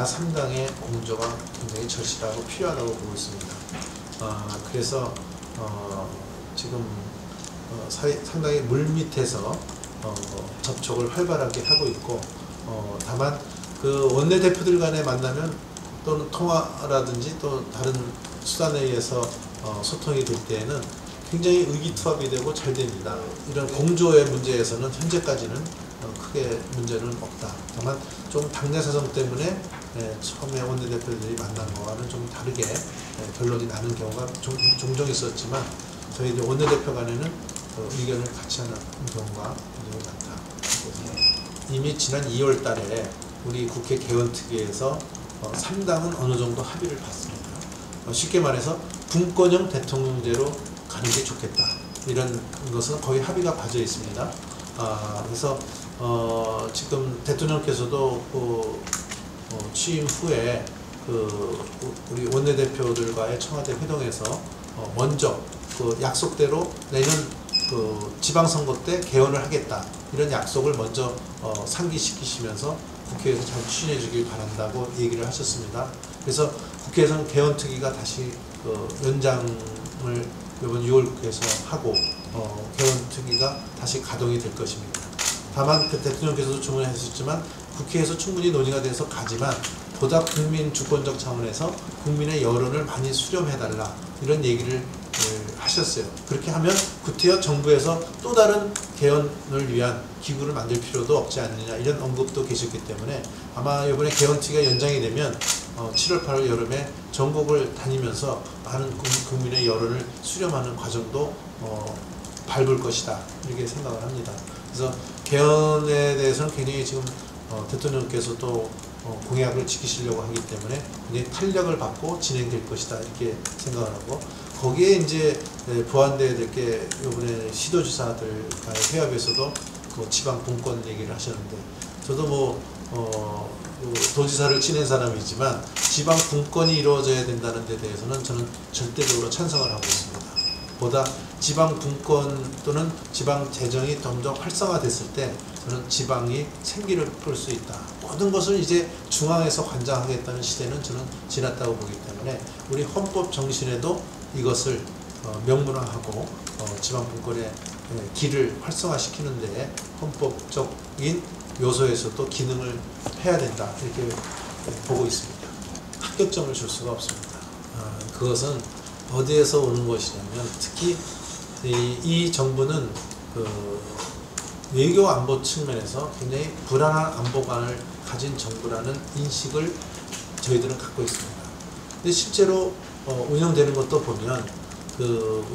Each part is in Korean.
야3당의 공조가 굉장히 절실하고 필요하다고 보고 있습니다. 그래서 지금 상당히 물밑에서 접촉을 활발하게 하고 있고, 다만 그 원내대표들 간에 만나면 또는 통화라든지 또 다른 수단에 의해서 소통이 될 때에는 굉장히 의기투합이 되고 잘 됩니다. 이런 공조의 문제에서는 현재까지는 크게 문제는 없다. 다만 좀 당내 사정 때문에 처음에 원내대표들이 만난 거와는 좀 다르게 결론이 나는 경우가 종종 있었지만, 저희 이제 원내대표 간에는 의견을 같이 하는 경우가 굉장히 많다. 이미 지난 2월 달에 우리 국회 개원특위에서 3당은 어느 정도 합의를 봤습니다. 쉽게 말해서 분권형 대통령제로 가는 게 좋겠다. 이런 것은 거의 합의가 봐져 있습니다. 그래서 지금 대통령께서도 취임 후에 우리 원내대표들과의 청와대 회동에서 먼저 약속대로 내년 지방선거 때 개원을 하겠다, 이런 약속을 먼저 상기시키시면서 국회에서 잘 추진해 주길 바란다고 얘기를 하셨습니다. 그래서 국회에서는 개원특위가 다시 연장을 이번 6월 국회에서 하고 개원특위가 다시 가동이 될 것입니다. 다만 그 대통령께서도 주문하셨지만 국회에서 충분히 논의가 돼서 가지만 보다 국민 주권적 차원에서 국민의 여론을 많이 수렴해달라, 이런 얘기를 하셨어요. 그렇게 하면 구태여 정부에서 또 다른 개헌을 위한 기구를 만들 필요도 없지 않느냐, 이런 언급도 계셨기 때문에 아마 이번에 개헌특위가 연장이 되면 7월 8월 여름에 전국을 다니면서 많은 국민의 여론을 수렴하는 과정도 밟을 것이다, 이렇게 생각을 합니다. 그래서 개헌에 대해서는 굉장히 지금 대통령께서도 공약을 지키시려고 하기 때문에 굉장히 탄력을 받고 진행될 것이다, 이렇게 생각을 하고, 거기에 이제 보완돼야 될 게 이번에 시도지사들과의 회합에서도 지방 분권 얘기를 하셨는데, 저도 도지사를 지낸 사람이지만 지방 분권이 이루어져야 된다는 데 대해서는 저는 절대적으로 찬성을 하고 있습니다. 보다 지방 분권 또는 지방 재정이 점점 활성화됐을 때 저는 지방이 생기를 끌 수 있다. 모든 것을 이제 중앙에서 관장하겠다는 시대는 저는 지났다고 보기 때문에 우리 헌법 정신에도 이것을 명문화하고 지방 분권의 길을 활성화시키는 데 헌법적인 요소에서도 기능을 해야 된다, 이렇게 보고 있습니다. 합격점을 줄 수가 없습니다. 그것은 어디에서 오는 것이냐면, 특히 이 정부는 외교 안보 측면에서 굉장히 불안한 안보관을 가진 정부라는 인식을 저희들은 갖고 있습니다. 근데 실제로 운영되는 것도 보면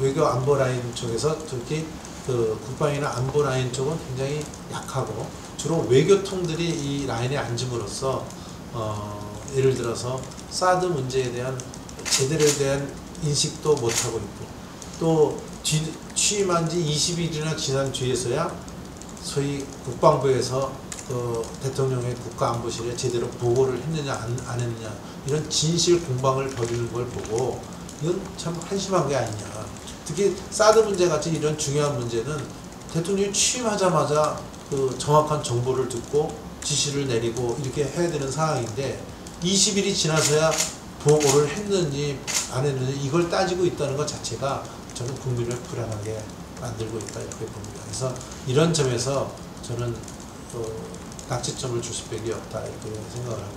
외교 안보 라인 쪽에서 특히 국방이나 안보 라인 쪽은 굉장히 약하고, 주로 외교통들이 이 라인에 앉음으로써 예를 들어서 사드 문제에 대한 제대로 대한 인식도 못하고 있고, 또 취임한 지 20일이나 지난 뒤에서야 소위 국방부에서 대통령의 국가안보실에 제대로 보고를 했느냐 안 했느냐, 이런 진실 공방을 벌이는 걸 보고 이건 참 한심한 게 아니냐. 특히 사드 문제 같이 이런 중요한 문제는 대통령이 취임하자마자 정확한 정보를 듣고 지시를 내리고 이렇게 해야 되는 상황인데, 20일이 지나서야 보고를 했는지 안 했는지 이걸 따지고 있다는 것 자체가 저는 국민을 불안하게 만들고 있다, 이렇게 봅니다. 그래서 이런 점에서 저는 낙제점을 줄 수밖에 없다, 이렇게 생각을 하고,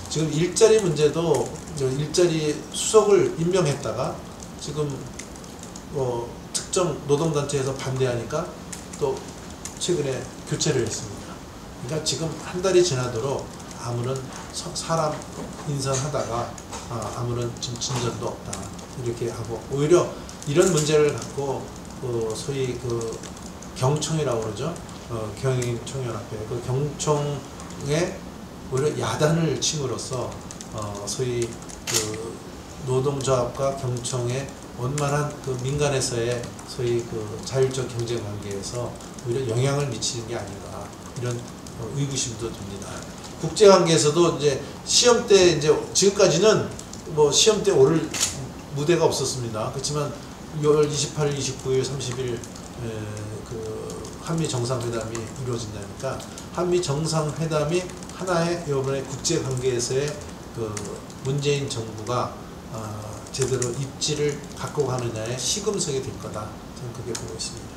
지금 일자리 문제도 일자리 수석을 임명했다가 지금 특정 노동단체에서 반대하니까 또 최근에 교체를 했습니다. 그러니까 지금 한 달이 지나도록 아무런 사람 인선하다가 아무런 진전도 없다, 이렇게 하고, 오히려 이런 문제를 갖고 소위 경총이라고 그러죠. 경영인총연합회 경총에 오히려 야단을 침으로써 소위 노동조합과 경총의 원만한 민간에서의 소위 자율적 경쟁 관계에서 오히려 영향을 미치는 게 아닌가, 이런 의구심도 듭니다. 국제관계에서도 이제 시험 때 지금까지는 시험 때 오를 무대가 없었습니다. 그렇지만 6월 28일, 29일, 30일 한미 정상회담이 이루어진다니까, 한미 정상회담이 하나의 이번에 국제관계에서의 그 문재인 정부가 제대로 입지를 갖고 가느냐의 시금석이 될 거다. 저는 그렇게 보고 있습니다.